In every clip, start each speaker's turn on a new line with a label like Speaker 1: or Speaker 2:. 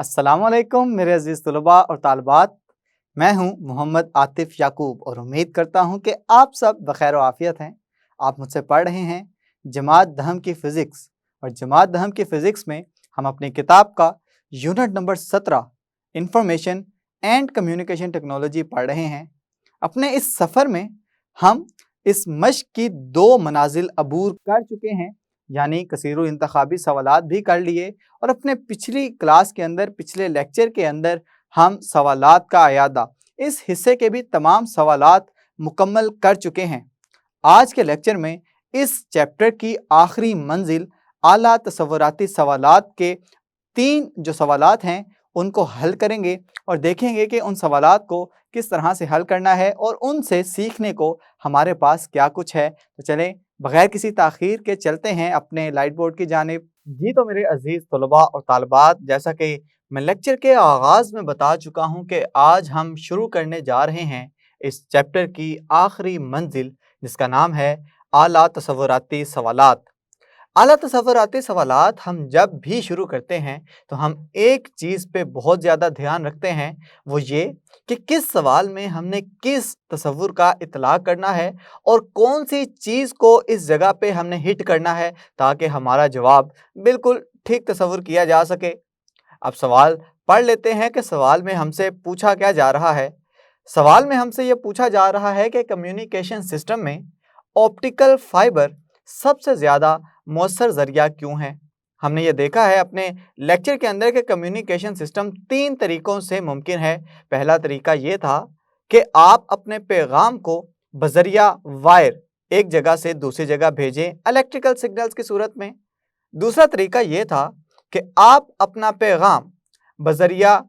Speaker 1: अस्सलामुअलैकुम मेरे अज़ीज़ तलबा और तालिबात। मैं हूं मोहम्मद आतिफ़ याकूब और उम्मीद करता हूं कि आप सब बखैर आफ़ियत हैं। आप मुझसे पढ़ रहे हैं जमात दहम की फ़िज़िक्स और जमात दहम की फ़िज़िक्स में हम अपनी किताब का unit number 17 information and communication technology पढ़ रहे हैं। अपने इस सफ़र में हम इस मश्क की 2 मनाजिल अबूर कर चुके हैं, यानी कसीरुल इंतखाबी सवालात भी कर लिए और अपने पिछली क्लास के अंदर, पिछले लेक्चर के अंदर हम सवालात का अयादा, इस हिस्से के भी तमाम सवालात मुकम्मल कर चुके हैं। आज के लेक्चर में इस चैप्टर की आखिरी मंजिल आला तसव्वुराती सवालात के 3 जो सवालात हैं उनको हल करेंगे और देखेंगे कि उन सवालात को किस तरह से हल करना है और उनसे सीखने को हमारे पास क्या कुछ है। तो चलें बगैर किसी ताख़ीर के चलते हैं अपने लाइट बोर्ड की जानिब। जी तो मेरे अज़ीज़ तलबा और तालिबात, जैसा कि मैं लेक्चर के आगाज़ में बता चुका हूँ कि आज हम शुरू करने जा रहे हैं इस चैप्टर की आखिरी मंजिल, जिसका नाम है आला तसव्वुराती सवालात। आला तसव्वुराती सवालात हम जब भी शुरू करते हैं तो हम एक चीज़ पे बहुत ज़्यादा ध्यान रखते हैं, वो ये कि किस सवाल में हमने किस तसव्वुर का इतलाक़ करना है और कौन सी चीज़ को इस जगह पे हमने हिट करना है ताकि हमारा जवाब बिल्कुल ठीक तसव्वुर किया जा सके। अब सवाल पढ़ लेते हैं कि सवाल में हमसे पूछा क्या जा रहा है। सवाल में हमसे ये पूछा जा रहा है कि कम्युनिकेशन सिस्टम में ऑप्टिकल फाइबर सबसे ज़्यादा मौसर ज़रिया क्यों है। हमने ये देखा है अपने लेक्चर के अंदर कि कम्युनिकेशन सिस्टम 3 तरीक़ों से मुमकिन है। पहला तरीका ये था कि आप अपने पैगाम को बज़रिया वायर एक जगह से दूसरी जगह भेजें इलेक्ट्रिकल सिग्नल्स की सूरत में। दूसरा तरीका ये था कि आप अपना पैगाम बज़रिया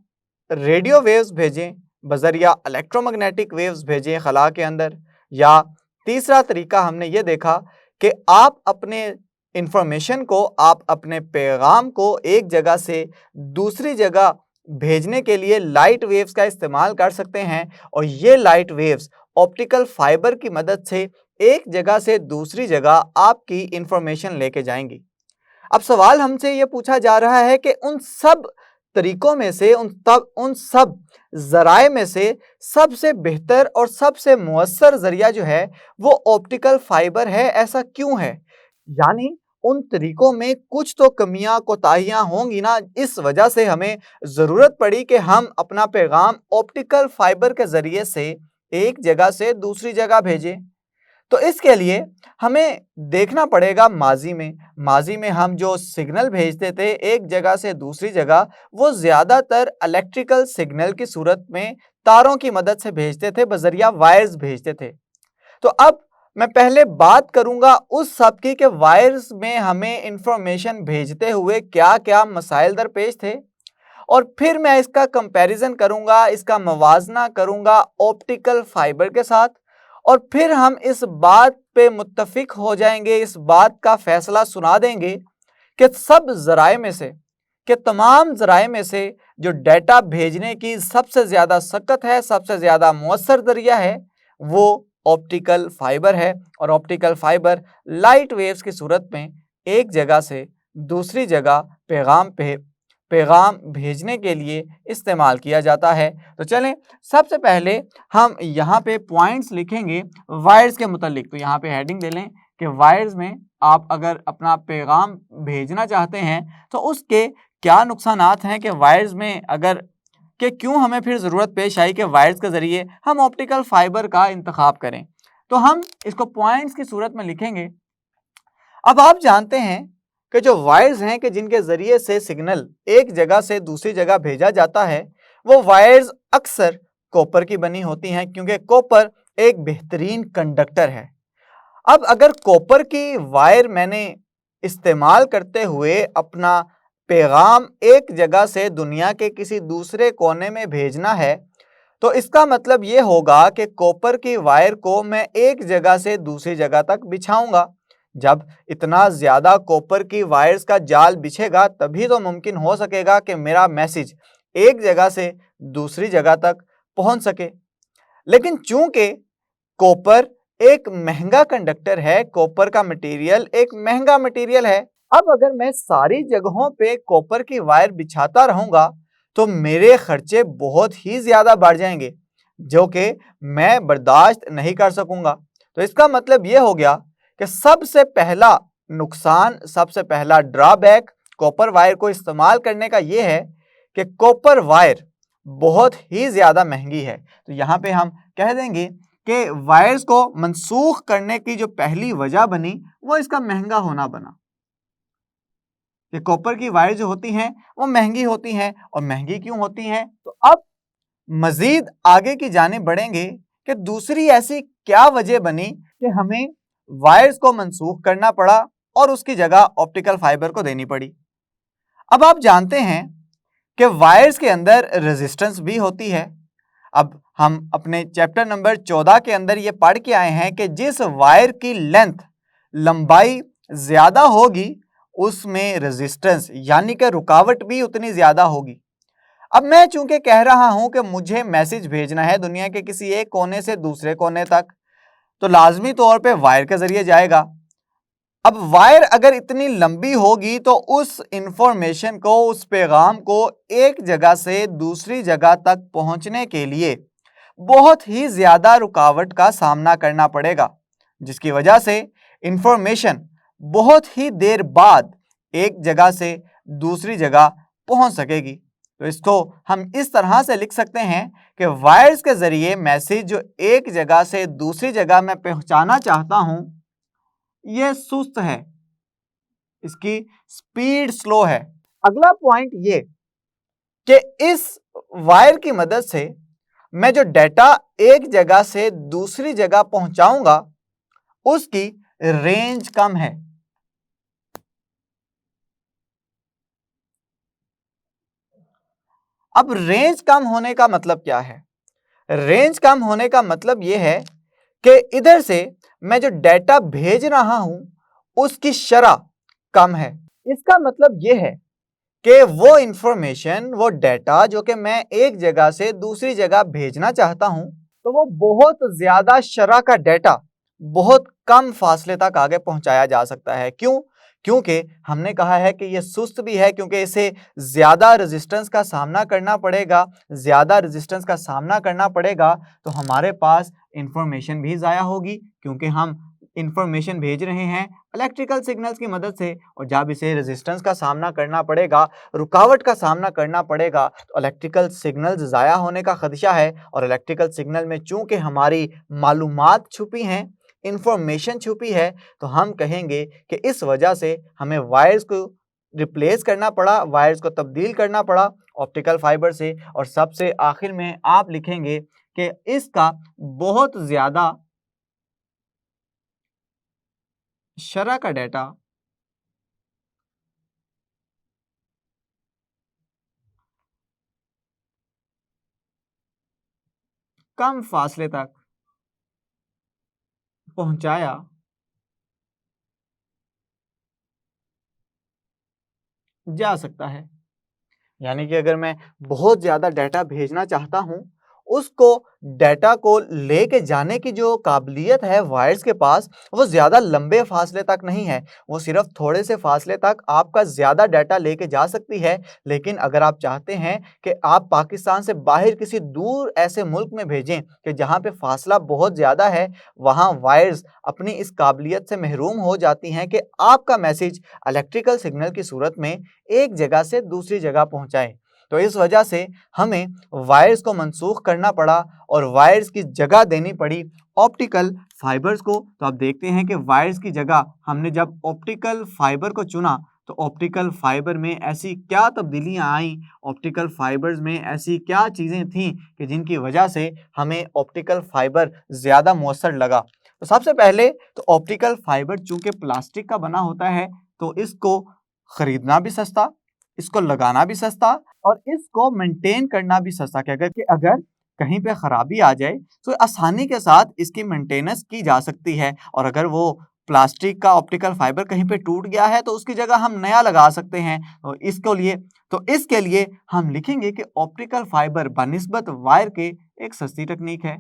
Speaker 1: रेडियो वेव्स भेजें, बज़रिया इलेक्ट्रोमैग्नेटिक वेव्स भेजें ख़ला के अंदर। या तीसरा तरीका हमने ये देखा कि आप अपने इंफॉर्मेशन को, आप अपने पैगाम को एक जगह से दूसरी जगह भेजने के लिए लाइट वेव्स का इस्तेमाल कर सकते हैं और ये लाइट वेव्स ऑप्टिकल फाइबर की मदद से एक जगह से दूसरी जगह आपकी इंफॉर्मेशन लेके जाएंगी। अब सवाल हमसे ये पूछा जा रहा है कि उन सब तरीकों में से, उन सब ज़राए में से सबसे बेहतर और सबसे मुअस्सर ज़रिया जो है वो ऑप्टिकल फाइबर है, ऐसा क्यों है? यानी उन तरीकों में कुछ तो कमियां कोताहियां होंगी ना, इस वजह से हमें ज़रूरत पड़ी कि हम अपना पैगाम ऑप्टिकल फाइबर के ज़रिए से एक जगह से दूसरी जगह भेजें। तो इसके लिए हमें देखना पड़ेगा माजी में हम जो सिग्नल भेजते थे एक जगह से दूसरी जगह, वो ज़्यादातर इलेक्ट्रिकल सिग्नल की सूरत में तारों की मदद से भेजते थे, बज़रिया वायर्स भेजते थे। तो अब मैं पहले बात करूंगा उस सब की कि वायर्स में हमें इंफॉर्मेशन भेजते हुए क्या क्या मसाइल दरपेश थे, और फिर मैं इसका कंपैरिजन करूंगा, इसका मवाजना करूंगा ऑप्टिकल फाइबर के साथ, और फिर हम इस बात पे मुत्तफिक हो जाएंगे, इस बात का फैसला सुना देंगे कि सब ज़राए में से, कि तमाम ज़राए में से जो डाटा भेजने की सबसे ज़्यादा सकत है, सबसे ज़्यादा मुअस्सर ज़रिया है, वो ऑप्टिकल फाइबर है। और ऑप्टिकल फाइबर लाइट वेव्स की सूरत में एक जगह से दूसरी जगह पैगाम भेजने के लिए इस्तेमाल किया जाता है। तो चलें सबसे पहले हम यहाँ पे पॉइंट्स लिखेंगे वायर्स के मुतालिक। तो यहाँ पे हेडिंग दे लें कि वायर्स में आप अगर अपना पैगाम भेजना चाहते हैं तो उसके क्या नुकसानात हैं, कि वायर्स में अगर कि क्यों हमें फिर ज़रूरत पेश आई कि वायर्स के ज़रिए हम ऑप्टिकल फाइबर का इंतखाब करें। तो हम इसको पॉइंट्स की सूरत में लिखेंगे। अब आप जानते हैं कि जो वायर्स हैं कि जिनके ज़रिए से सिग्नल एक जगह से दूसरी जगह भेजा जाता है, वो वायर्स अक्सर कॉपर की बनी होती हैं, क्योंकि कॉपर एक बेहतरीन कंडक्टर है। अब अगर कॉपर की वायर मैंने इस्तेमाल करते हुए अपना पैगाम एक जगह से दुनिया के किसी दूसरे कोने में भेजना है, तो इसका मतलब ये होगा कि कॉपर की वायर को मैं एक जगह से दूसरी जगह तक बिछाऊंगा। जब इतना ज़्यादा कॉपर की वायर्स का जाल बिछेगा तभी तो मुमकिन हो सकेगा कि मेरा मैसेज एक जगह से दूसरी जगह तक पहुंच सके। लेकिन चूंकि कॉपर एक महंगा कंडक्टर है, कॉपर का मटेरियल एक महंगा मटेरियल है, अब अगर मैं सारी जगहों पे कॉपर की वायर बिछाता रहूंगा तो मेरे खर्चे बहुत ही ज्यादा बढ़ जाएंगे जो कि मैं बर्दाश्त नहीं कर सकूंगा। तो इसका मतलब यह हो गया कि सबसे पहला नुकसान, सबसे पहला ड्रॉबैक कॉपर वायर को इस्तेमाल करने का यह है कि कॉपर वायर बहुत ही ज्यादा महंगी है। तो यहाँ पे हम कह देंगे कि वायर्स को मनसूख करने की जो पहली वजह बनी वो इसका महंगा होना बना। कि कॉपर की वायर जो होती हैं वो महंगी होती हैं, और महंगी क्यों होती हैं? तो अब मजीद आगे की जाने बढ़ेंगे कि दूसरी ऐसी क्या वजह बनी कि हमें वायर्स को मनसूख करना पड़ा और उसकी जगह ऑप्टिकल फाइबर को देनी पड़ी। अब आप जानते हैं कि वायर्स के अंदर रेजिस्टेंस भी होती है। अब हम अपने चैप्टर नंबर 14 के अंदर ये पढ़ के आए हैं कि जिस वायर की लेंथ, लंबाई ज्यादा होगी उसमें रेजिस्टेंस यानी कि रुकावट भी उतनी ज्यादा होगी। अब मैं चूंकि कह रहा हूं कि मुझे मैसेज भेजना है दुनिया के किसी एक कोने से दूसरे कोने तक, तो लाजमी तौर पे वायर के जरिए जाएगा। अब वायर अगर इतनी लंबी होगी तो उस इंफॉर्मेशन को, उस पैगाम को एक जगह से दूसरी जगह तक पहुंचने के लिए बहुत ही ज्यादा रुकावट का सामना करना पड़ेगा, जिसकी वजह से इंफॉर्मेशन बहुत ही देर बाद एक जगह से दूसरी जगह पहुंच सकेगी। तो इसको हम इस तरह से लिख सकते हैं कि वायर्स के जरिए मैसेज जो एक जगह से दूसरी जगह मैं पहुंचाना चाहता हूं यह सुस्त है, इसकी स्पीड स्लो है। अगला पॉइंट ये कि इस वायर की मदद से मैं जो डेटा एक जगह से दूसरी जगह पहुंचाऊंगा उसकी रेंज कम है। अब रेंज कम होने का मतलब क्या है? रेंज कम होने का मतलब यह है कि इधर से मैं जो डेटा भेज रहा हूं उसकी शरह कम है। इसका मतलब यह है कि वो इंफॉर्मेशन, वो डेटा जो कि मैं एक जगह से दूसरी जगह भेजना चाहता हूं, तो वो बहुत ज्यादा शरह का डेटा बहुत कम फासले तक आगे पहुंचाया जा सकता है। क्यों? क्योंकि हमने कहा है कि ये सुस्त भी है, क्योंकि इसे ज्यादा रेजिस्टेंस का सामना करना पड़ेगा। ज्यादा रेजिस्टेंस का सामना करना पड़ेगा तो हमारे पास इंफॉर्मेशन भी ज़ाया होगी, क्योंकि हम इंफॉर्मेशन भेज रहे हैं इलेक्ट्रिकल सिग्नल्स की मदद से, और जब इसे रेजिस्टेंस का सामना करना पड़ेगा, रुकावट का सामना करना पड़ेगा, तो इलेक्ट्रिकल सिग्नल्स ज़ाया होने का खदशा है। और इलेक्ट्रिकल सिग्नल में चूंकि हमारी मालूमात छुपी हैं, इंफॉर्मेशन छुपी है, तो हम कहेंगे कि इस वजह से हमें वायर्स को रिप्लेस करना पड़ा, वायर्स को तब्दील करना पड़ा ऑप्टिकल फाइबर से। और सबसे आखिर में आप लिखेंगे कि इसका बहुत ज़्यादा शरह का डेटा कम फासले तक पहुंचाया जा सकता है। यानी कि अगर मैं बहुत ज़्यादा डाटा भेजना चाहता हूं, उसको डाटा को लेके जाने की जो काबिलियत है वायर्स के पास, वो ज़्यादा लंबे फासले तक नहीं है। वो सिर्फ थोड़े से फासले तक आपका ज़्यादा डाटा लेके जा सकती है। लेकिन अगर आप चाहते हैं कि आप पाकिस्तान से बाहर किसी दूर ऐसे मुल्क में भेजें कि जहाँ पे फासला बहुत ज़्यादा है, वहाँ वायर्स अपनी इस काबिलियत से महरूम हो जाती हैं कि आपका मैसेज इलेक्ट्रिकल सिग्नल की सूरत में एक जगह से दूसरी जगह पहुँचाए। तो इस वजह से हमें वायर्स को मनसूख करना पड़ा और वायर्स की जगह देनी पड़ी ऑप्टिकल फाइबर्स को। तो आप देखते हैं कि वायर्स की जगह हमने जब ऑप्टिकल फाइबर को चुना, तो ऑप्टिकल फाइबर में ऐसी क्या तब्दीलियां आई, ऑप्टिकल फाइबर्स में ऐसी क्या चीज़ें थीं कि जिनकी वजह से हमें ऑप्टिकल फाइबर ज़्यादा मौसर लगा। तो सबसे पहले तो ऑप्टिकल फाइबर चूंकि प्लास्टिक का बना होता है, तो इसको खरीदना भी सस्ता, इसको लगाना भी सस्ता, और इसको मेंटेन करना भी सस्ता। कि अगर कहीं पे खराबी आ जाए तो आसानी के साथ इसकी मेंटेनेंस की जा सकती है। और अगर वो प्लास्टिक का ऑप्टिकल फाइबर कहीं पे टूट गया है तो उसकी जगह हम नया लगा सकते हैं। इसके लिए हम लिखेंगे कि ऑप्टिकल फाइबर बनिस्बत वायर के एक सस्ती टेक्निक है।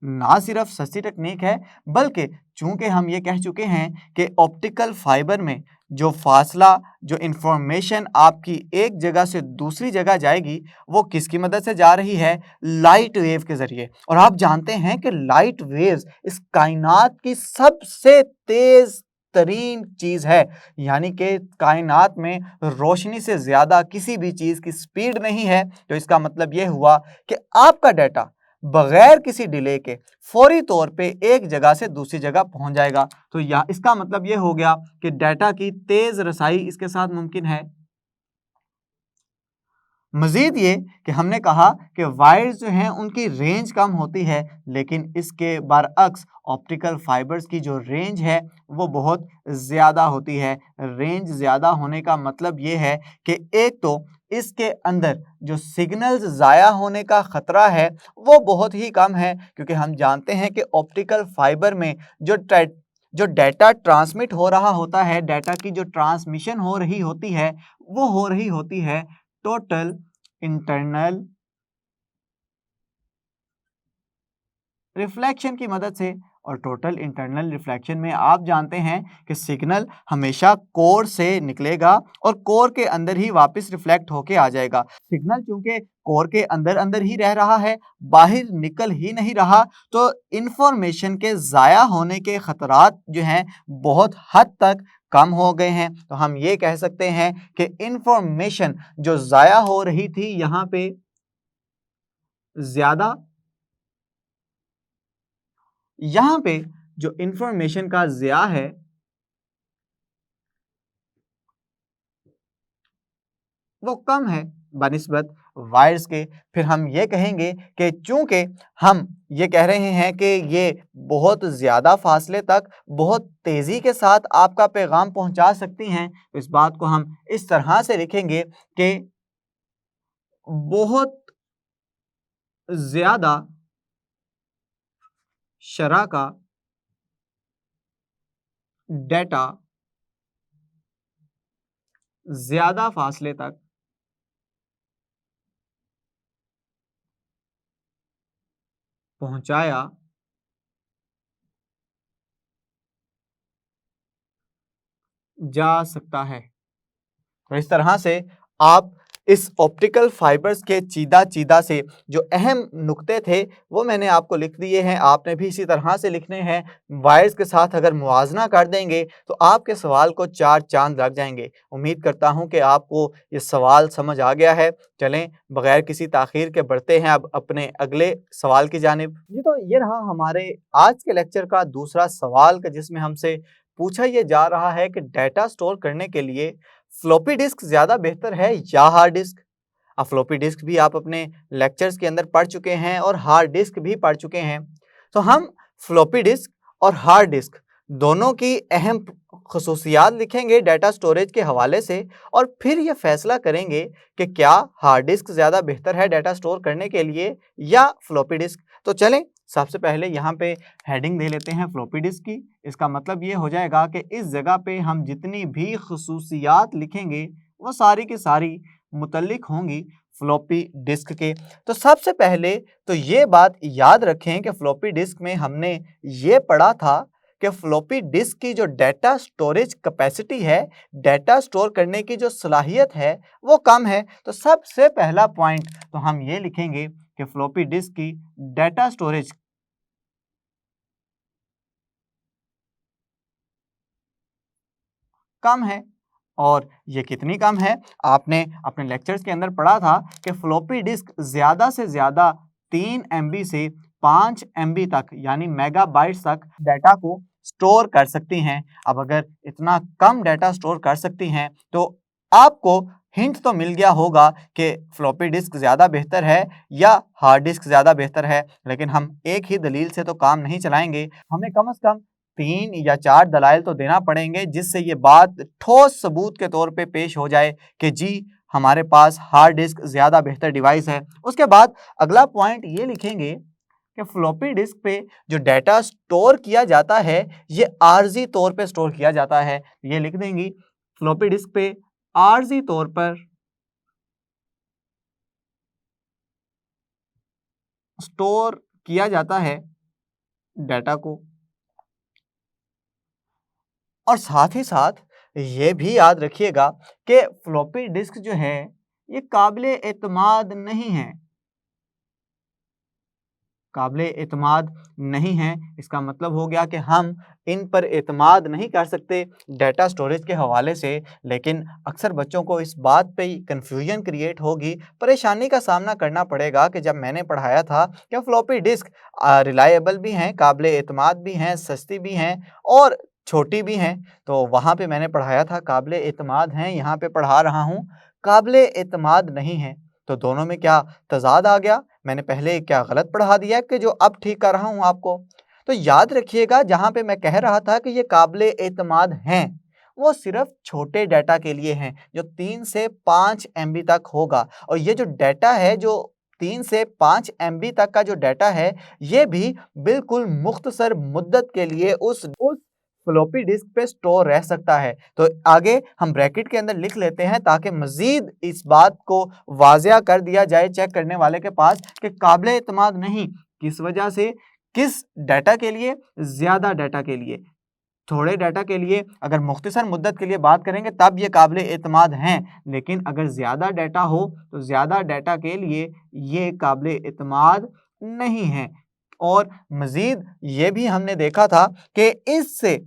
Speaker 1: ना सिर्फ सस्ती टेक्निक है, बल्कि चूंकि हम ये कह चुके हैं कि ऑप्टिकल फाइबर में जो फासला, जो इंफॉर्मेशन आपकी एक जगह से दूसरी जगह जाएगी, वो किसकी मदद से जा रही है? लाइट वेव के जरिए। और आप जानते हैं कि लाइट वेव्स इस कायनात की सबसे तेज तरीन चीज है, यानी कि कायनात में रोशनी से ज्यादा किसी भी चीज की स्पीड नहीं है। तो इसका मतलब यह हुआ कि आपका डाटा बगैर किसी डिले के फौरी तौर पे एक जगह से दूसरी जगह पहुंच जाएगा। तो इसका मतलब यह हो गया कि डाटा की तेज रसाई इसके साथ मुमकिन है। मजीद ये कि हमने कहा कि वायर्स जो हैं उनकी रेंज कम होती है, लेकिन इसके बरअक्स ऑप्टिकल फाइबर्स की जो रेंज है वो बहुत ज़्यादा होती है। रेंज ज़्यादा होने का मतलब ये है कि एक तो इसके अंदर जो सिग्नल्स ज़ाया होने का ख़तरा है वो बहुत ही कम है, क्योंकि हम जानते हैं कि ऑप्टिकल फाइबर में जो डाटा ट्रांसमिट हो रहा होता है, डाटा की जो ट्रांसमिशन हो रही होती है, वो हो रही होती है टोटल इंटरनल रिफ्लेक्शन की मदद से। और टोटल इंटरनल रिफ्लेक्शन में आप जानते हैं कि सिग्नल हमेशा कोर से निकलेगा और कोर के अंदर ही वापस रिफ्लेक्ट होके आ जाएगा। सिग्नल चूंकि कोर के अंदर अंदर ही रह रहा है, बाहर निकल ही नहीं रहा, तो इंफॉर्मेशन के ज़ाया होने के खतरात जो हैं बहुत हद तक कम हो गए हैं। तो हम ये कह सकते हैं कि इंफॉर्मेशन जो ज़ाया हो रही थी यहाँ पे ज़्यादा, यहाँ पे जो इंफॉर्मेशन का ज़िया है वो कम है बनिस्बत वायर्स के। फिर हम ये कहेंगे कि चूंकि हम ये कह रहे हैं कि ये बहुत ज़्यादा फासले तक बहुत तेज़ी के साथ आपका पैगाम पहुंचा सकती हैं, तो इस बात को हम इस तरह से लिखेंगे कि बहुत ज़्यादा शरह का डेटा ज़्यादा फासले तक पहुंचाया जा सकता है। तो इस तरह से आप इस ऑप्टिकल फाइबर्स के चीदा चीदा से जो अहम नुक्ते थे वो मैंने आपको लिख दिए हैं, आपने भी इसी तरह से लिखने हैं। वायर्स के साथ अगर मुआजना कर देंगे तो आपके सवाल को चार चांद लग जाएंगे। उम्मीद करता हूं कि आपको ये सवाल समझ आ गया है। चलें बगैर किसी ताख़ीर के बढ़ते हैं अब अपने अगले सवाल की जानिब। जी, तो ये रहा हमारे आज के लेक्चर का दूसरा सवाल का, जिसमें हमसे पूछा ये जा रहा है कि डाटा स्टोर करने के लिए फ्लॉपी डिस्क ज़्यादा बेहतर है या हार्ड डिस्क। अब फ्लॉपी डिस्क भी आप अपने लेक्चर्स के अंदर पढ़ चुके हैं और हार्ड डिस्क भी पढ़ चुके हैं। तो हम फ्लॉपी डिस्क और हार्ड डिस्क दोनों की अहम खसूसियात लिखेंगे डाटा स्टोरेज के हवाले से, और फिर ये फैसला करेंगे कि क्या हार्ड डिस्क ज़्यादा बेहतर है डाटा स्टोर करने के लिए या फ्लॉपी डिस्क। तो चलें सबसे पहले यहाँ पे हेडिंग दे लेते हैं फ्लॉपी डिस्क की। इसका मतलब ये हो जाएगा कि इस जगह पे हम जितनी भी खसूसियात लिखेंगे वो सारी की सारी मुतल्लिक होंगी फ्लॉपी डिस्क के। तो सबसे पहले तो ये बात याद रखें कि फ्लॉपी डिस्क में हमने ये पढ़ा था कि फ्लॉपी डिस्क की जो डाटा स्टोरेज कैपेसिटी है, डाटा स्टोर करने की जो सलाहियत है वो कम है। तो सबसे पहला पॉइंट तो हम ये लिखेंगे कि फ्लॉपी डिस्क की डाटा स्टोरेज कम है। और ये कितनी कम है? आपने अपने लेक्चर्स के अंदर पढ़ा था कि फ्लॉपी डिस्क ज़्यादा से ज़्यादा 3 MB से 5 MB तक यानी मेगाबाइट्स तक डाटा को स्टोर कर सकती हैं। अब अगर इतना कम डाटा स्टोर कर सकती हैं तो आपको हिंट तो मिल गया होगा कि फ्लॉपी डिस्क ज़्यादा बेहतर है या हार्ड डिस्क ज़्यादा बेहतर है। लेकिन हम एक ही दलील से तो काम नहीं चलाएंगे, हमें कम से कम 3 या 4 दलाइल तो देना पड़ेंगे जिससे ये बात ठोस सबूत के तौर पे पेश हो जाए कि जी हमारे पास हार्ड डिस्क ज़्यादा बेहतर डिवाइस है। उसके बाद अगला पॉइंट ये लिखेंगे कि फ्लॉपी डिस्क पे जो डाटा स्टोर किया जाता है ये आर्जी तौर पे स्टोर किया जाता है। ये लिख देंगी फ्लॉपी डिस्क पे आर्जी तौर पर स्टोर किया जाता है डाटा को। और साथ ही साथ ये भी याद रखिएगा कि फ्लॉपी डिस्क जो है ये काबिले एतमाद नहीं है, काबिले एतमाद नहीं है। इसका मतलब हो गया कि हम इन पर एतमाद नहीं कर सकते डाटा स्टोरेज के हवाले से। लेकिन अक्सर बच्चों को इस बात पे कन्फ्यूजन क्रिएट होगी, परेशानी का सामना करना पड़ेगा कि जब मैंने पढ़ाया था कि फ्लॉपी डिस्क रिलायबल भी हैं, काबिले एतमाद भी हैं, सस्ती भी हैं और छोटी भी हैं। तो वहाँ पे मैंने पढ़ाया था काबिले एतमाद हैं, यहाँ पे पढ़ा रहा हूँ काबिले एतमाद नहीं है। तो दोनों में क्या तज़ाद आ गया? मैंने पहले क्या गलत पढ़ा दिया कि जो अब ठीक कर रहा हूँ आपको? तो याद रखिएगा जहाँ पे मैं कह रहा था कि ये काबिले एतमाद हैं, वो सिर्फ छोटे डाटा के लिए हैं जो 3 से 5 एमबी तक होगा। और ये जो डाटा है जो 3 से 5 एमबी तक का जो डाटा है ये भी बिल्कुल मुख्तसर मुद्दत के लिए उस फ्लॉपी डिस्क पे स्टोर रह सकता है। तो आगे हम ब्रैकेट के अंदर लिख लेते हैं ताकि मजीद इस बात को वाज़िया कर दिया जाए चेक करने वाले के पास कि काबिले एतमाद नहीं किस वजह से, किस डाटा के लिए, ज़्यादा डाटा के लिए। थोड़े डाटा के लिए अगर मुख्तसर मुद्दत के लिए बात करेंगे तब ये काबिले एतमाद हैं, लेकिन अगर ज़्यादा डाटा हो तो ज़्यादा डाटा के लिए ये काबिले एतमाद नहीं है। और मज़ीद ये भी हमने देखा था कि इससे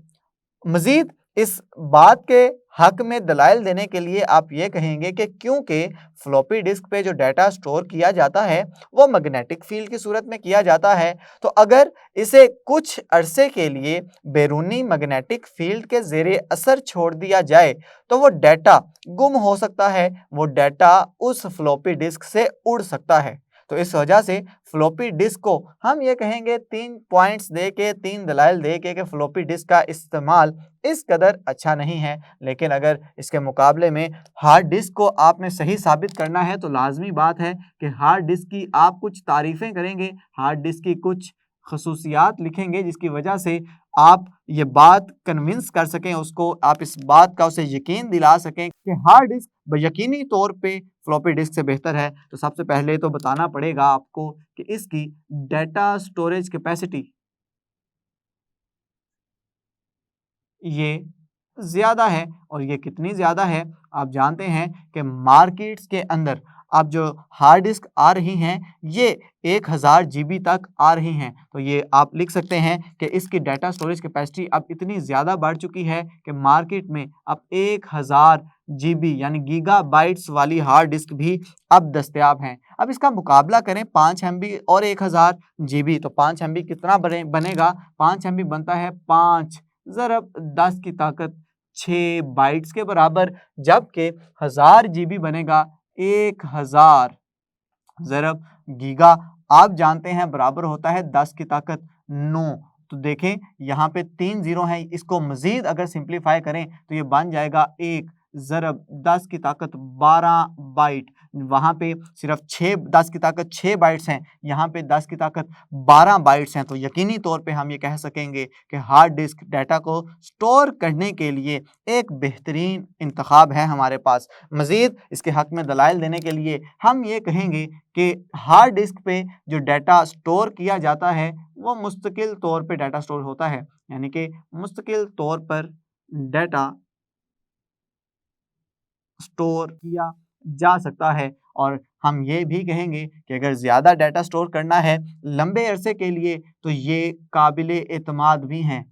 Speaker 1: मज़ीद इस बात के हक में दलाइल देने के लिए आप ये कहेंगे कि क्योंकि फ्लॉपी डिस्क पे जो डाटा स्टोर किया जाता है वो मैग्नेटिक फील्ड की सूरत में किया जाता है, तो अगर इसे कुछ अरसे के लिए बैरूनी मैग्नेटिक फील्ड के ज़ेरे असर छोड़ दिया जाए तो वो डाटा गुम हो सकता है, वो डाटा उस फ्लॉपी डिस्क से उड़ सकता है। तो इस वजह से फ्लॉपी डिस्क को हम ये कहेंगे 3 पॉइंट्स दे के, 3 दलाइल दे के कि फ्लॉपी डिस्क का इस्तेमाल इस कदर अच्छा नहीं है। लेकिन अगर इसके मुकाबले में हार्ड डिस्क को आपने सही साबित करना है तो लाजमी बात है कि हार्ड डिस्क की आप कुछ तारीफ़ें करेंगे, हार्ड डिस्क की कुछ खसूसियात लिखेंगे जिसकी वजह से आप ये बात कन्विंस कर सकें उसको, आप इस बात का उसे यकीन दिला सकें कि हार्ड डिस्क यकीनी तौर पे फ्लॉपी डिस्क से बेहतर है। तो सबसे पहले तो बताना पड़ेगा आपको कि इसकी डाटा स्टोरेज कैपेसिटी ये ज़्यादा है। और ये कितनी ज़्यादा है आप जानते हैं कि मार्केट्स के अंदर अब जो हार्ड डिस्क आ रही हैं ये 1000 जीबी तक आ रही हैं। तो ये आप लिख सकते हैं कि इसकी डाटा स्टोरेज कैपेसिटी अब इतनी ज़्यादा बढ़ चुकी है कि मार्केट में अब 1000 जीबी यानी गीगाबाइट्स वाली हार्ड डिस्क भी अब दस्तयाब हैं। अब इसका मुकाबला करें 5 एमबी और 1000 जीबी, तो 5 एमबी कितना बनेगा? 5 एमबी बनता है 5 ज़रब 10 की ताकत 6 बाइट्स के बराबर, जबकि 1000 जीबी बनेगा 1000 ज़रब गीगा, आप जानते हैं बराबर होता है 10 की ताकत 9। तो देखें यहाँ पे 3 जीरो हैं, इसको मजीद अगर सिंप्लीफाई करें तो ये बन जाएगा 1 ज़रब 10 की ताकत 12 बाइट। वहाँ पे सिर्फ 6 10 की ताकत 6 बाइट्स हैं, यहाँ पे 10 की ताकत 12 बाइट्स हैं। तो यकीनी तौर पे हम ये कह सकेंगे कि हार्ड डिस्क डाटा को स्टोर करने के लिए एक बेहतरीन इंतखाब है हमारे पास। मज़ीद इसके हक़ में दलाइल देने के लिए हम ये कहेंगे कि हार्ड डिस्क पे जो डाटा स्टोर किया जाता है वो मुस्तकिल तौर पे डाटा स्टोर होता है, यानी कि मुस्तकिल तौर पर डाटा स्टोर किया जा सकता है। और हम ये भी कहेंगे कि अगर ज़्यादा डाटा स्टोर करना है लंबे अरसे के लिए तो ये काबिले एतमाद भी हैं।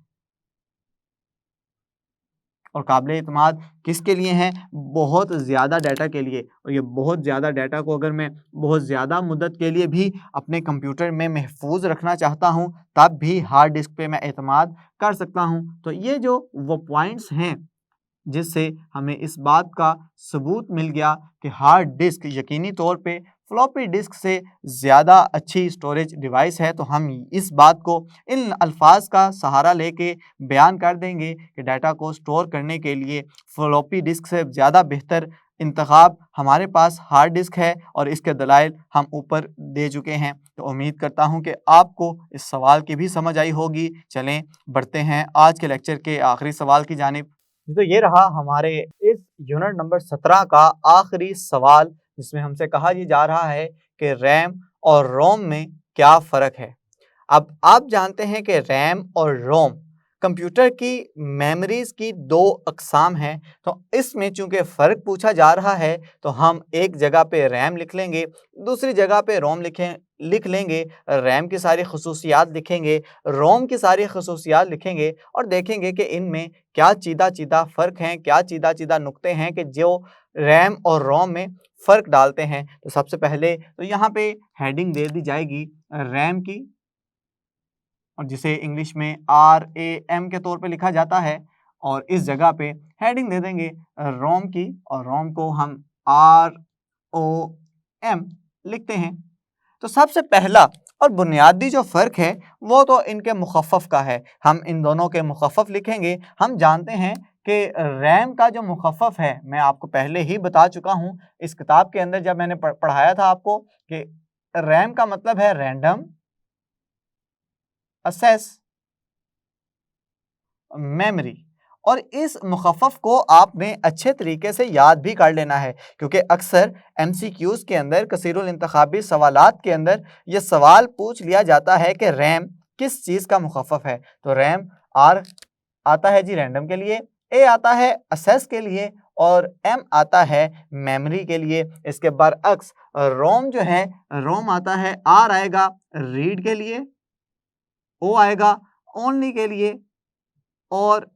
Speaker 1: और काबिले एतमाद किसके लिए हैं? बहुत ज़्यादा डाटा के लिए। और ये बहुत ज़्यादा डाटा को अगर मैं बहुत ज़्यादा मुद्दत के लिए भी अपने कंप्यूटर में महफूज रखना चाहता हूँ तब भी हार्ड डिस्क पे मैं एतमाद कर सकता हूँ। तो ये जो वो पॉइंट्स हैं जिससे हमें इस बात का सबूत मिल गया कि हार्ड डिस्क यकीनी तौर पे फ्लॉपी डिस्क से ज़्यादा अच्छी स्टोरेज डिवाइस है, तो हम इस बात को इन अल्फाज का सहारा लेके बयान कर देंगे कि डाटा को स्टोर करने के लिए फ्लॉपी डिस्क से ज़्यादा बेहतर इंतखाब हमारे पास हार्ड डिस्क है। और इसके दलाइल हम ऊपर दे चुके हैं। तो उम्मीद करता हूँ कि आपको इस सवाल की भी समझ आई होगी। चलें बढ़ते हैं आज के लेक्चर के आखिरी सवाल की जानिब। तो ये रहा हमारे इस यूनिट नंबर 17 का आखिरी सवाल, जिसमें हमसे कहा ये जा रहा है कि रैम और रोम में क्या फ़र्क है। अब आप जानते हैं कि रैम और रोम कंप्यूटर की मेमोरीज की दो अकसाम हैं। तो इसमें चूंकि फ़र्क पूछा जा रहा है तो हम एक जगह पे रैम लिख लेंगे, दूसरी जगह पे रोम लिख लेंगे। रैम की सारी खसूसियात लिखेंगे, रोम की सारी खसूसियात लिखेंगे और देखेंगे कि इनमें क्या चीदा चीदा फ़र्क हैं, क्या चीदा चीदा नुक्ते हैं कि जो रैम और रोम में फ़र्क डालते हैं। तो सबसे पहले तो यहाँ पे हेडिंग दे दी जाएगी रैम की, और जिसे इंग्लिश में RAM के तौर पे लिखा जाता है, और इस जगह पे हेडिंग दे देंगे रोम की, और रोम को हम ROM लिखते हैं। तो सबसे पहला और बुनियादी जो फ़र्क है वो तो इनके मुखफ़फ़ का है। हम इन दोनों के मुखफ़फ़ लिखेंगे। हम जानते हैं कि रैम का जो मुखफ़फ़ है, मैं आपको पहले ही बता चुका हूँ इस किताब के अंदर जब मैंने पढ़ाया था आपको, कि रैम का मतलब है रैंडम एक्सेस मेमोरी। और इस मुखफ़फ़ को आपने अच्छे तरीके से याद भी कर लेना है, क्योंकि अक्सर MCQs के अंदर, कसीरुल इंतखाबी सवालात के अंदर ये सवाल पूछ लिया जाता है कि रैम किस चीज़ का मुखफ़फ़ है। तो रैम R आता है जी रैंडम के लिए, A आता है एक्सेस के लिए, और M आता है मेमोरी के लिए। इसके बरअक्स रोम जो है, रोम आता है, R आएगा रीड के लिए, O आएगा ओनली के लिए, और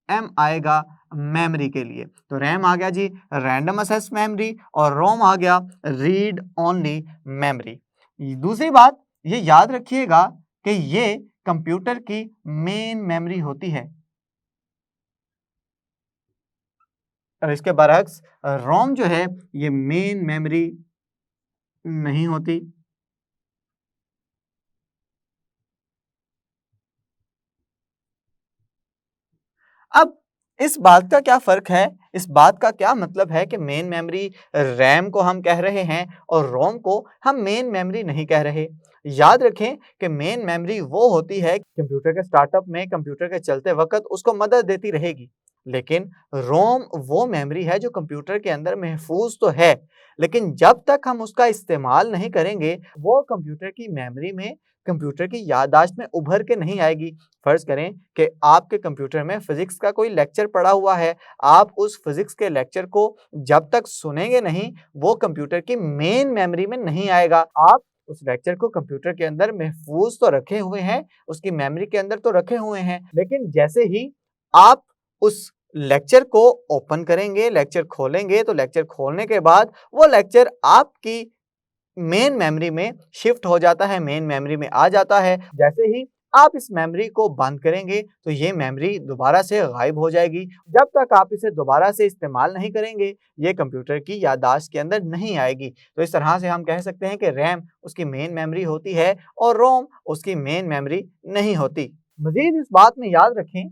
Speaker 1: M आएगा मेमोरी के लिए। तो रैम आ गया जी रैंडम एक्सेस मेमोरी, और रोम आ गया रीड ओनली मेमोरी। दूसरी बात ये याद रखिएगा कि ये कंप्यूटर की मेन मेमोरी होती है, और इसके बरअक्स रोम जो है ये मेन मेमोरी नहीं होती। अब इस बात का क्या फ़र्क है, इस बात का क्या मतलब है कि मेन मेमोरी रैम को हम कह रहे हैं और रोम को हम मेन मेमोरी नहीं कह रहे। याद रखें कि मेन मेमोरी वो होती है कंप्यूटर के स्टार्टअप में, कंप्यूटर के चलते वक़्त उसको मदद देती रहेगी। लेकिन रोम वो मेमोरी है जो कंप्यूटर के अंदर महफूज़ तो है, लेकिन जब तक हम उसका इस्तेमाल नहीं करेंगे, वो कंप्यूटर की मेमोरी में, कंप्यूटर की याददाश्त में उभर के नहीं आएगी। फ़र्ज़ करें कि आपके कंप्यूटर में फ़िज़िक्स का कोई लेक्चर पड़ा हुआ है, आप उस फ़िज़िक्स के लेक्चर को जब तक सुनेंगे नहीं, वो कंप्यूटर की मेन मेमोरी में नहीं आएगा। आप उस लेक्चर को कंप्यूटर के अंदर महफ़ूज़ तो रखे हुए हैं, उसकी मेमोरी के अंदर तो रखे हुए हैं, लेकिन जैसे ही आप उस लेक्चर को ओपन करेंगे, लेक्चर खोलेंगे, तो लेक्चर खोलने के बाद वो लेक्चर आपकी मेन मेमोरी में शिफ्ट हो जाता है, मेन मेमोरी में आ जाता है। जैसे ही आप इस मेमोरी को बंद करेंगे तो ये मेमोरी दोबारा से गायब हो जाएगी। जब तक आप इसे दोबारा से इस्तेमाल नहीं करेंगे, ये कंप्यूटर की याददाश्त के अंदर नहीं आएगी। तो इस तरह से हम कह सकते हैं कि रैम उसकी मेन मेमोरी होती है और रोम उसकी मेन मेमोरी नहीं होती। मज़ीद इस बात में याद रखें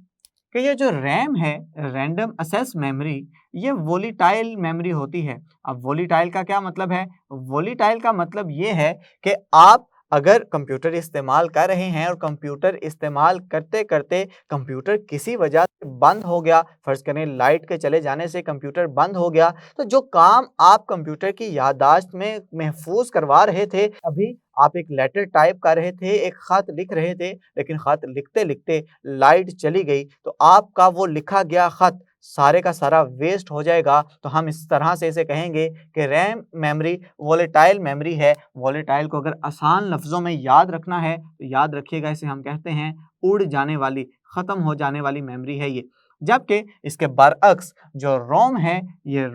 Speaker 1: कि ये जो रैम है, रैंडम एक्सेस मेमोरी, ये वोलेटाइल मेमोरी होती है। अब वोलेटाइल का क्या मतलब है? वोलेटाइल का मतलब ये है कि आप अगर कंप्यूटर इस्तेमाल कर रहे हैं और कंप्यूटर इस्तेमाल करते-करते कंप्यूटर किसी वजह से बंद हो गया, फ़र्ज़ करें लाइट के चले जाने से कंप्यूटर बंद हो गया, तो जो काम आप कंप्यूटर की याददाश्त में महफ़ूज़ करवा रहे थे, अभी आप एक लेटर टाइप कर रहे थे, एक ख़त लिख रहे थे, लेकिन ख़त लिखते-लिखते लाइट चली गई, तो आपका वो लिखा गया ख़त सारे का सारा वेस्ट हो जाएगा। तो हम इस तरह से इसे कहेंगे कि रैम मेमोरी वोलेटाइल मेमोरी है। वोलेटाइल को अगर आसान लफ्ज़ों में याद रखना है, तो याद रखिएगा, इसे हम कहते हैं उड़ जाने वाली, ख़त्म हो जाने वाली मेमोरी है ये। जबकि इसके बरअक्स जो रोम है, ये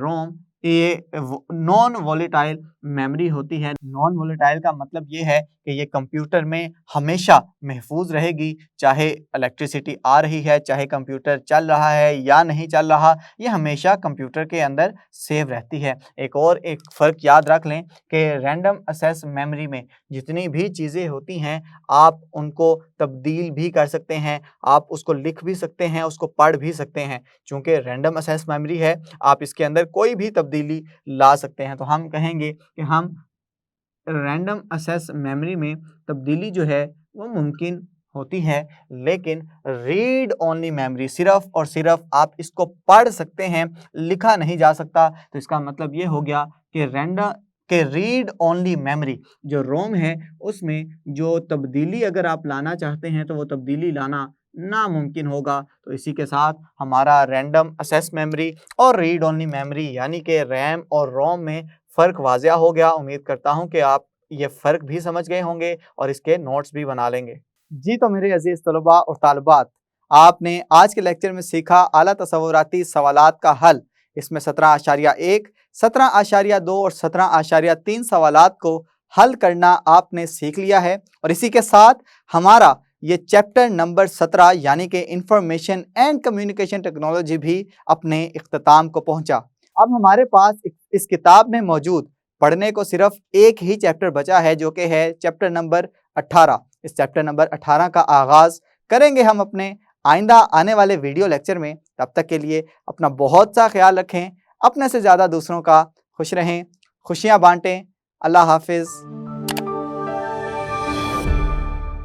Speaker 1: नॉन वोलेटाइल मेमोरी होती है। नॉन वोलेटाइल का मतलब ये है कि ये कंप्यूटर में हमेशा महफूज रहेगी, चाहे इलेक्ट्रिसिटी आ रही है, चाहे कंप्यूटर चल रहा है या नहीं चल रहा, ये हमेशा कंप्यूटर के अंदर सेव रहती है। एक फ़र्क याद रख लें कि रैंडम एक्सेस मेमोरी में जितनी भी चीज़ें होती हैं, आप उनको तब्दील भी कर सकते हैं, आप उसको लिख भी सकते हैं, उसको पढ़ भी सकते हैं। चूँकि रैंडम एक्सेस मेमोरी है, आप इसके अंदर कोई भी तब्दीली ला सकते हैं। तो हम कहेंगे कि हम रैंडम एक्सेस मेमोरी में तब्दीली जो है वो मुमकिन होती है, लेकिन रीड ओनली मेमोरी, सिर्फ़ और सिर्फ़ आप इसको पढ़ सकते हैं, लिखा नहीं जा सकता। तो इसका मतलब ये हो गया कि कि रीड ओनली मेमोरी जो रोम है उसमें जो तब्दीली अगर आप लाना चाहते हैं तो वो तब्दीली लाना नामुमकिन होगा। तो इसी के साथ हमारा रैंडम एक्सेस मेमोरी और रीड ओनली मेमोरी यानी कि रैम और रोम में फ़र्क वाज़िया हो गया। उम्मीद करता हूँ कि आप ये फ़र्क भी समझ गए होंगे और इसके नोट्स भी बना लेंगे। जी तो मेरे अजीज़ तलबा और तालिबात, आपने आज के लेक्चर में सीखा आला तसव्वुराती सवालात का हल। इसमें 17.1, 17.2 और 17.3 सवालात को हल करना आपने सीख लिया है और इसी के साथ हमारा ये चैप्टर नंबर 17 यानी कि इंफॉर्मेशन एंड कम्युनिकेशन टेक्नोलॉजी भी अपने इख्तिताम को पहुंचा। अब हमारे पास इस किताब में मौजूद पढ़ने को सिर्फ एक ही चैप्टर बचा है जो कि है चैप्टर नंबर 18। इस चैप्टर नंबर 18 का आगाज़ करेंगे हम अपने आइंदा आने वाले वीडियो लेक्चर में। तब तक के लिए अपना बहुत सा ख्याल रखें, अपने से ज़्यादा दूसरों का खुश रहें, खुशियाँ बांटें। अल्लाह हाफिज़।